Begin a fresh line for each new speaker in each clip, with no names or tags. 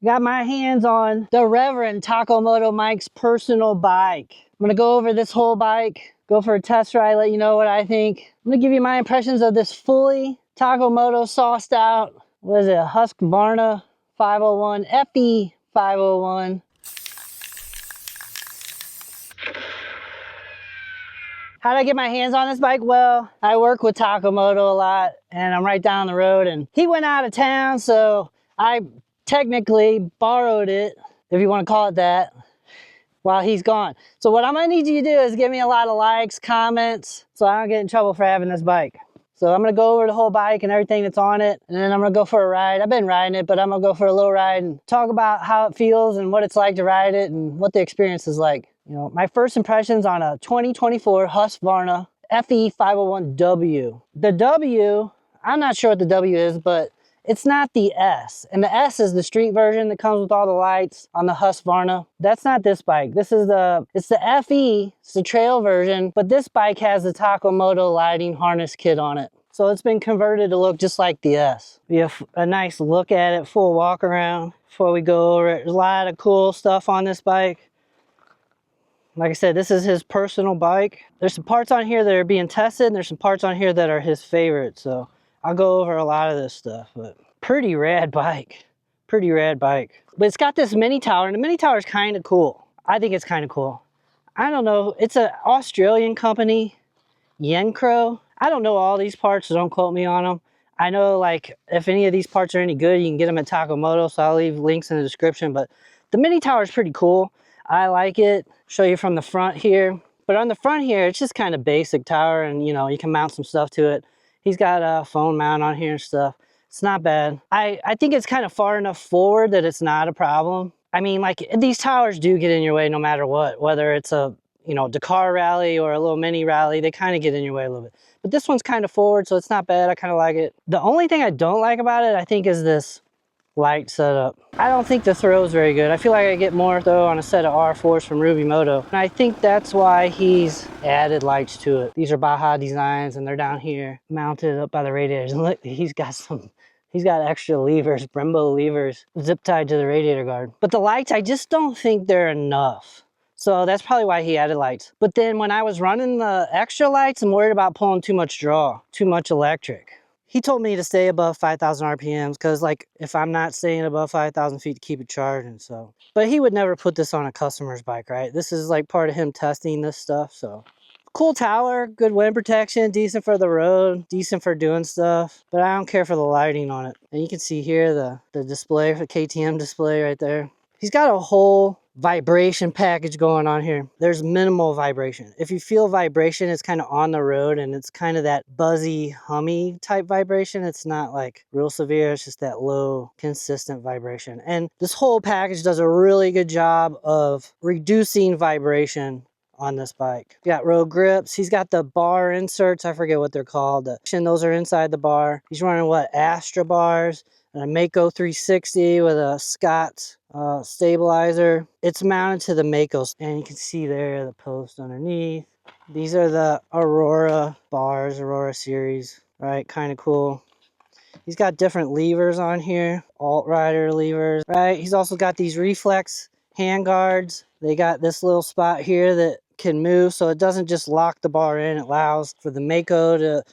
Got my hands on the Reverend Tacomoto Mike's personal bike. I'm gonna go over this whole bike, go for a test ride, let you know what I think. I'm gonna give you my impressions of this fully TacoMoto sauced out, what is it, a Husqvarna 501 FE 501. How did I get my hands on this bike? Well, I work with TacoMoto a lot and I'm right down the road, and he went out of town, so I technically borrowed it, if you want to call it that, while he's gone. So what I'm gonna need you to do is give me a lot of likes, comments, so I don't get in trouble for having this bike. So I'm gonna go over the whole bike and everything that's on it, and then I'm gonna go for a ride. I've been riding it, but I'm gonna go for a little ride and talk about how it feels and what it's like to ride it and what the experience is like. You know, my first impressions on a 2024 Husqvarna FE 501W. The W, I'm not sure what the W is, but it's not the S. And the S is the street version that comes with all the lights on the Husqvarna. That's not this bike. It's the FE, it's the trail version, but this bike has the TacoMoto lighting harness kit on it. So it's been converted to look just like the S. We have a nice look at it, full walk around before we go over it. There's a lot of cool stuff on this bike. Like I said, this is his personal bike. There's some parts on here that are being tested, and there's some parts on here that are his favorites. So I'll go over a lot of this stuff, but pretty rad bike. Pretty rad bike. But it's got this mini tower, and the mini tower is kind of cool. I think it's kind of cool. I don't know. It's an Australian company, Yencro. I don't know all these parts, so don't quote me on them. I know, like, if any of these parts are any good, you can get them at TacoMoto, so I'll leave links in the description. But the mini tower is pretty cool. I like it. Show you from the front here. But on the front here, it's just kind of basic tower, and, you know, you can mount some stuff to it. He's got a phone mount on here and stuff. It's not bad. I think it's kind of far enough forward that it's not a problem. I mean, like, these towers do get in your way no matter what, whether it's a, you know, Dakar rally or a little mini rally, they kind of get in your way a little bit. But this one's kind of forward, so it's not bad. I kind of like it. The only thing I don't like about it, I think, is this light setup. I don't think the throw is very good. I feel like I get more throw on a set of R4s from Moto. And I think that's why he's added lights to it. These are Baja designs, and they're down here mounted up by the radiators. And look, he's got extra levers, Brembo levers, zip tied to the radiator guard. But the lights, I just don't think they're enough. So that's probably why he added lights. But then when I was running the extra lights, I'm worried about pulling too much draw, too much electric. He told me to stay above 5,000 RPMs because, like, if I'm not staying above 5,000 feet to keep it charging, so. But he would never put this on a customer's bike, right? This is like part of him testing this stuff, so. Cool tower, good wind protection, decent for the road, decent for doing stuff, but I don't care for the lighting on it. And you can see here the display, the KTM display right there. He's got a whole vibration package going on here. There's minimal vibration. If you feel vibration, it's kind of on the road, and it's kind of that buzzy, hummy type vibration. It's not like real severe. It's just that low, consistent vibration. And this whole package does a really good job of reducing vibration on this bike. Got road grips. He's got the bar inserts. I forget what they're called. Those are inside the bar. He's running what? Astra bars. And a Mako 360 with a Scott stabilizer. It's mounted to the Makos, and you can see there the post underneath. These are the Aurora bars, Aurora series, right? Kind of cool. He's got different levers on here, alt rider levers, right? He's also got these reflex hand guards. They got this little spot here that can move, so it doesn't just lock the bar in. It allows for the Mako to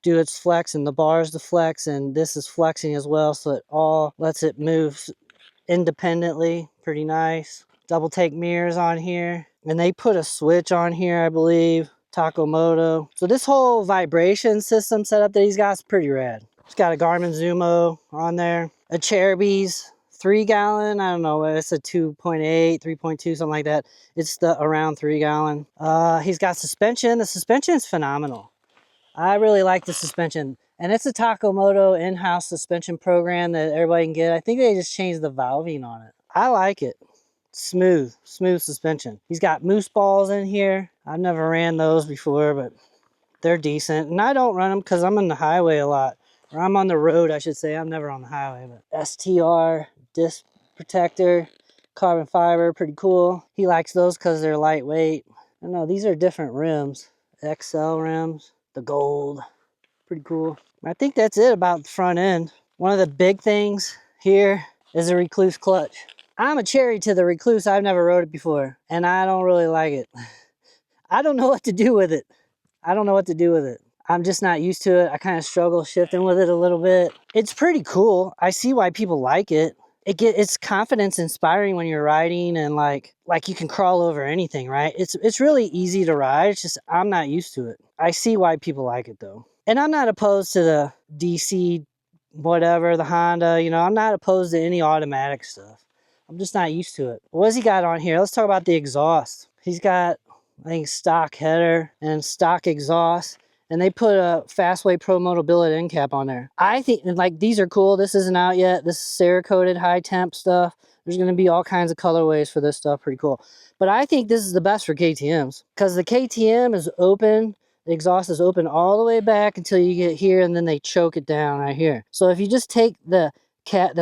do its flex and the bars to flex, and this is flexing as well, so it all lets it move independently. Pretty nice. Double take mirrors on here, and they put a switch on here, I believe, TacoMoto. So this whole vibration system setup that he's got is pretty rad. He's got a Garmin Zumo on there, a Cherubies 3-gallon, I don't know, it's a 2.8, 3.2, something like that. It's the around 3-gallon. He's got suspension. The suspension is phenomenal. I really like the suspension, and it's a TacoMoto in-house suspension program that everybody can get. I think they just changed the valving on it. I like it. Smooth suspension. He's got moose balls in here. I've never ran those before, but they're decent. And I don't run them because I'm on the highway a lot, or I'm on the road, I should say. I'm never on the highway. But STR disc protector, carbon fiber, pretty cool. He likes those because they're lightweight. I don't know, these are different rims, XL rims. The gold, pretty cool. I think that's it about the front end. One of the big things here is a Recluse clutch. I'm a cherry to the Recluse. I've never rode it before, and I don't really like it. I don't know what to do with it. I don't know what to do with it. I'm just not used to it. I kind of struggle shifting with it a little bit. It's pretty cool. I see why people like it. It's confidence inspiring when you're riding, and like you can crawl over anything, right? It's really easy to ride. It's just I'm not used to it. I see why people like it though. And I'm not opposed to the DC whatever, the Honda, you know, I'm not opposed to any automatic stuff. I'm just not used to it. What's he got on here? Let's talk about the exhaust. He's got, I think, stock header and stock exhaust. And they put a Fastway Pro Moto billet end cap on there. I think, like, these are cool. This isn't out yet. This is Cerakoted high temp stuff. There's going to be all kinds of colorways for this stuff. Pretty cool. But I think this is the best for KTMs because the KTM is open. The exhaust is open all the way back until you get here, and then they choke it down right here. So if you just take the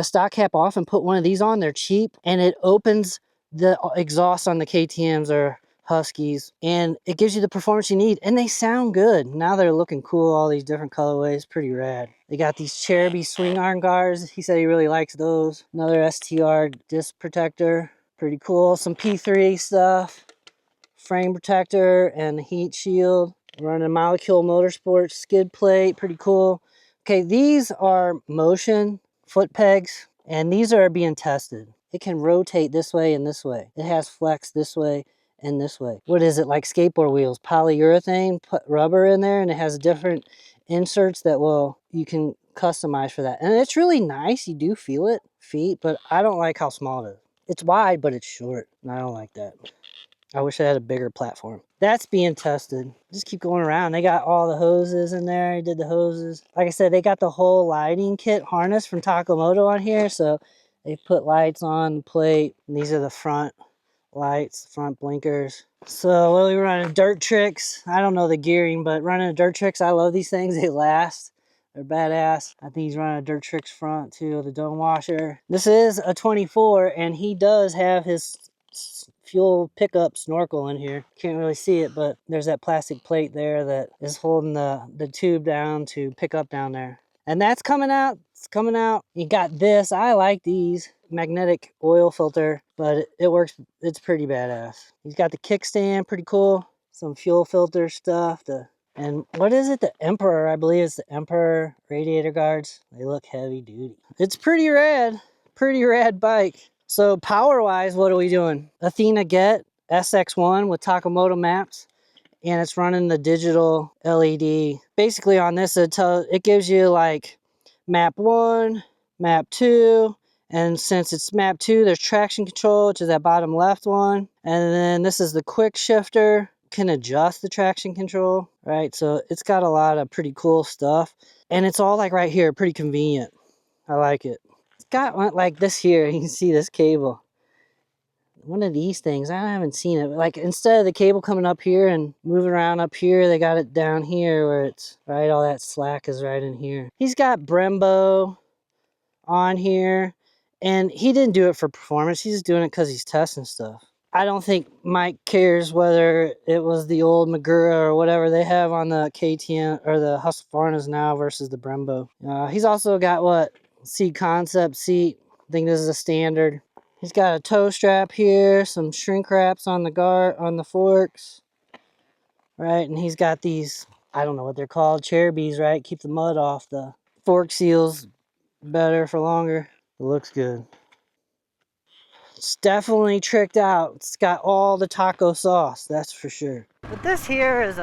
stock cap off and put one of these on, they're cheap, and it opens the exhaust on the KTMs or Huskies, and it gives you the performance you need, and they sound good. Now they're looking cool, all these different colorways, pretty rad. They got these Cherubi swing arm guards. He said he really likes those. Another STR disc protector, pretty cool. Some P3 stuff, frame protector and heat shield. Running a Molecule Motorsports skid plate, pretty cool. Okay, these are motion foot pegs, and these are being tested. It can rotate this way and this way. It has flex this way and this way. What is it, like skateboard wheels? Polyurethane, put rubber in there, and it has different inserts that you can customize for that. And it's really nice. You do feel it, feet, but I don't like how small it is. It's wide, but it's short, and I don't like that. I wish I had a bigger platform. That's being tested. Just keep going around. They got all the hoses in there. I did the hoses. Like I said, they got the whole lighting kit harness from TacoMoto on here. So they put lights on the plate. And these are the front lights, front blinkers. So what are we running? Dirt tricks. I don't know the gearing, but running dirt tricks, I love these things. They last. They're badass. I think he's running a Dirt Tricks front too, the dome washer. This is a 24, and he does have his fuel pickup snorkel in here. Can't really see it, but there's that plastic plate there that is holding the tube down to pick up down there. And that's coming out. It's coming out. You got this. I like these. Magnetic oil filter, but it works. It's pretty badass. He's got the kickstand, pretty cool. Some fuel filter stuff. And what is it? The Emperor, I believe it's the Emperor radiator guards. They look heavy duty. It's pretty rad. Pretty rad bike. So power-wise, what are we doing? Athena Get SX1 with Tacomoto maps, and it's running the digital LED. Basically on this, it gives you like map 1, map 2, and since it's map 2, there's traction control, which is that bottom left one. And then this is the quick shifter. Can adjust the traction control, right? So it's got a lot of pretty cool stuff. And it's all like right here, pretty convenient. I like it. It's got one like this here. You can see this cable. One of these things, I haven't seen it. Like instead of the cable coming up here and moving around up here, they got it down here where it's, right, all that slack is right in here. He's got Brembo on here, and he didn't do it for performance. He's just doing it because he's testing stuff. I don't think Mike cares whether it was the old Magura or whatever they have on the KTM or the Husqvarnas now versus the Brembo. He's also got what? Seat concept seat. I think this is a standard. He's got a toe strap here, some shrink wraps on the forks. Right, and he's got these, I don't know what they're called, Cherubis, right? Keep the mud off the fork seals better for longer. It looks good. It's definitely tricked out. It's got all the taco sauce, that's for sure. But this here is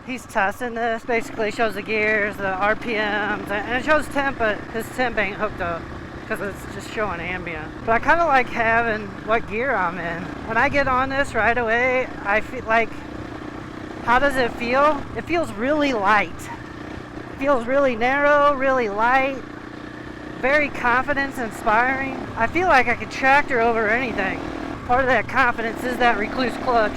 he's testing this. Basically shows the gears, the RPMs, and it shows temp, but his temp ain't hooked up because it's just showing ambient. But I kind of like having what gear I'm in. When I get on this right away, I feel like, how does it feel? It feels really light. It feels really narrow, really light. Very confidence inspiring. I feel like I could tractor over anything. Part of that confidence is that Recluse clutch.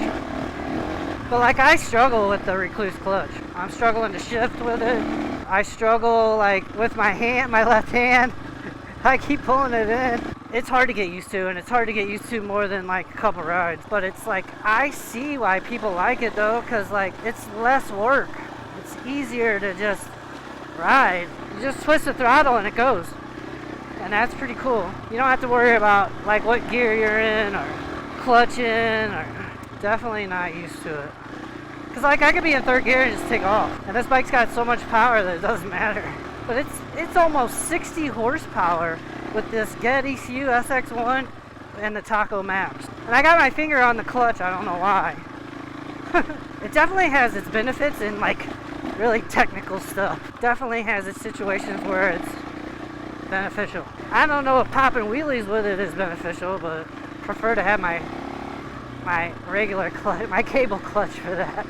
But like I struggle with the Recluse clutch. I'm struggling to shift with it. I struggle like with my hand, my left hand. I keep pulling it in. It's hard to get used to, and it's hard to get used to more than like a couple rides. But it's like, I see why people like it though, because like it's less work. It's easier to just ride. You just twist the throttle and it goes. and that's pretty cool. You don't have to worry about like what gear you're in or clutching, or definitely not used to it. Cause like I could be in third gear and just take off, and this bike's got so much power that it doesn't matter. But it's almost 60 horsepower with this Get ECU SX1 and the Taco Max. And I got my finger on the clutch, I don't know why. It definitely has its benefits in like really technical stuff. Definitely has its situations where it's beneficial. I don't know if popping wheelies with it is beneficial, but prefer to have my regular clutch, my cable clutch for that.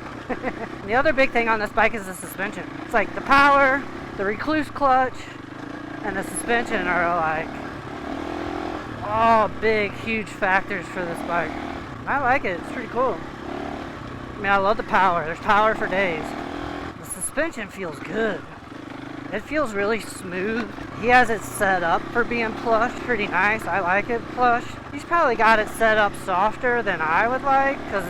The other big thing on this bike is the suspension. It's like the power, the recluse clutch, and the suspension are like all big, huge factors for this bike. I like it. It's pretty cool. I mean, I love the power. There's power for days. The suspension feels good. It feels really smooth. He has it set up for being plush. Pretty nice. I like it plush. He's probably got it set up softer than I would like, because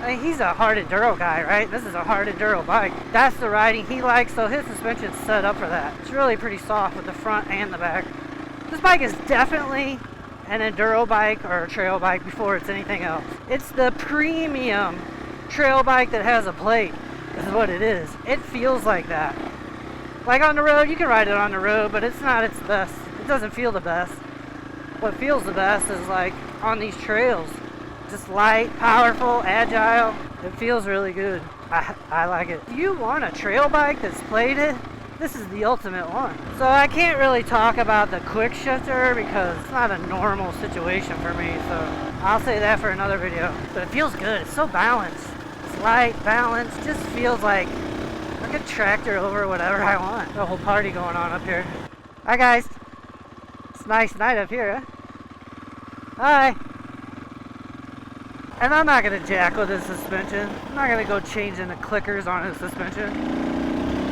I mean, he's a hard enduro guy, right? This is a hard enduro bike. That's the riding he likes, so his suspension's set up for that. It's really pretty soft with the front and the back. This bike is definitely an enduro bike or a trail bike before it's anything else. It's the premium trail bike that has a plate, is what it is. It feels like that. Like on the road, you can ride it on the road, but it's not its best. It doesn't feel the best. What feels the best is like on these trails. Just light, powerful, agile. It feels really good. I like it. If you want a trail bike that's plated, this is the ultimate one. So I can't really talk about the quick shifter because it's not a normal situation for me, so I'll say that for another video. But it feels good. It's so balanced. It's light, balanced, just feels like I could tractor over whatever I want. There's a whole party going on up here. Hi guys. It's a nice night up here, huh? Hi. And I'm not gonna jack with his suspension. I'm not gonna go changing the clickers on his suspension.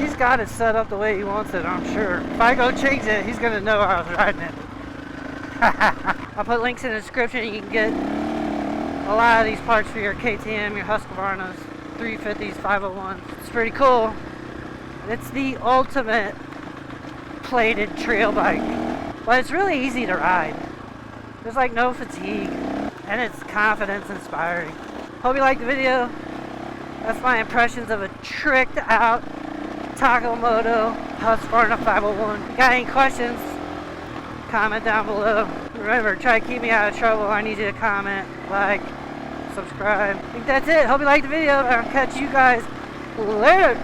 He's got it set up the way he wants it, I'm sure. If I go change it, he's gonna know I was riding it. I'll put links in the description. You can get a lot of these parts for your KTM, your Husqvarna's, 350s, 501s. It's pretty cool. It's the ultimate plated trail bike. But it's really easy to ride. There's like no fatigue. And it's confidence inspiring. Hope you liked the video. That's my impressions of a tricked out TacoMoto Husqvarna 501. If you got any questions, comment down below. Remember, try to keep me out of trouble. I need you to comment, like, subscribe. I think that's it. Hope you liked the video. I'll catch you guys later.